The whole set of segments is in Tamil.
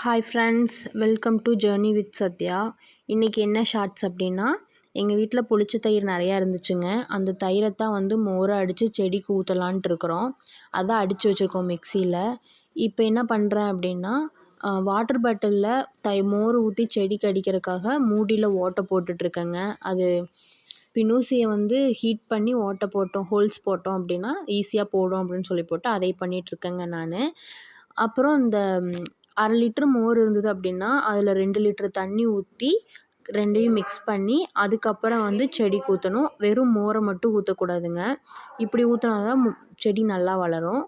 Hi friends, welcome to journey with Sathya. இன்றைக்கி என்ன ஷார்ட்ஸ் அப்படின்னா, எங்கள் வீட்டில் புளிச்ச தயிர் நிறையா இருந்துச்சுங்க. அந்த தயிரை தான் மோரை அடித்து செடிக்கு ஊற்றலான்ட்டு இருக்கிறோம். அதான் அடித்து வச்சுருக்கோம் மிக்சியில். இப்போ என்ன பண்ணுறேன் அப்படின்னா, வாட்டர் பாட்டிலில் மோர் ஊற்றி செடிக்கு அடிக்கிறதுக்காக மூடியில் ஓட்டை போட்டுட்ருக்கேங்க. அது பின்னூசியை ஹீட் பண்ணி ஓட்டை போட்டோம், ஹோல்ஸ் போட்டோம் அப்படின்னா ஈஸியாக போடும் அப்படின்னு சொல்லி போட்டு அதை பண்ணிகிட்ருக்கேங்க நான். அப்புறம் இந்த 1/2 லிட்டர் மோர் இருந்தது அப்படின்னா அதில் 2 லிட்டர் தண்ணி ஊற்றி 2யும் மிக்ஸ் பண்ணி அதுக்கப்புறம் செடிக்கு ஊற்றணும். வெறும் மோரை மட்டும் ஊற்றக்கூடாதுங்க. இப்படி ஊற்றினா தான் செடி நல்லா வளரும்.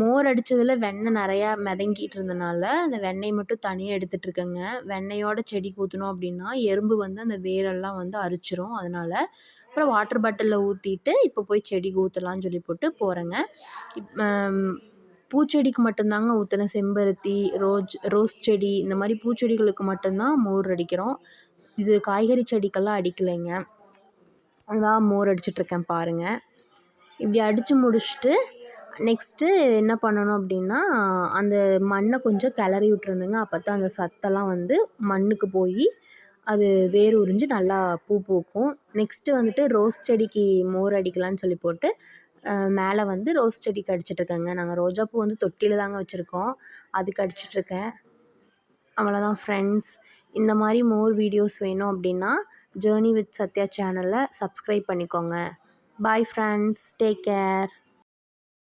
மோர் அடித்ததில் வெண்ணெய் நிறையா மிதங்கிட்டு இருந்தனால அந்த வெண்ணெய் மட்டும் தனியாக எடுத்துகிட்ருக்கேங்க. வெண்ணெயோட செடிக்கு ஊற்றினோம் அப்படின்னா எறும்பு அந்த வேரெல்லாம் அரிச்சிரும். அதனால் அப்புறம் வாட்டர் பாட்டிலில் ஊற்றிட்டு இப்போ போய் செடிக்கு ஊற்றலான்னு சொல்லி போட்டு போகிறேங்க. பூச்செடிக்கு மட்டும்தாங்க ஊற்றினேன். செம்பருத்தி, ரோஸ் செடி இந்த மாதிரி பூச்செடிகளுக்கு மட்டும்தான் மோர் அடிக்கிறோம். இது காய்கறி செடிக்கெல்லாம் அடிக்கலைங்க. அதான் மோர் அடிச்சிட்ருக்கேன் பாருங்கள். இப்படி அடித்து முடிச்சுட்டு நெக்ஸ்ட்டு என்ன பண்ணணும் அப்படின்னா, அந்த மண்ணை கொஞ்சம் கிளறி விட்டுறணுங்க. அப்போ தான் அந்த சத்தெல்லாம் மண்ணுக்கு போய் அது வேர் உறிஞ்சு நல்லா பூ பூக்கும். நெக்ஸ்ட்டு ரோஸ் செடிக்கு மோர் அடிக்கலான்னு சொல்லி போட்டு மேலே ரோஸ் செடிக்கு அடிச்சிட்ருக்கேங்க. நாங்கள் ரோஜாப்பூ தொட்டியில் தாங்க வச்சுருக்கோம். அதுக்கு அடிச்சிட்ருக்கேன். அவ்வளோதான் ஃப்ரெண்ட்ஸ். இந்த மாதிரி மோர் வீடியோஸ் வேணும் அப்படின்னா ஜேர்னி வித் சத்யா சேனலை சப்ஸ்கிரைப் பண்ணிக்கோங்க. Bye friends, take care.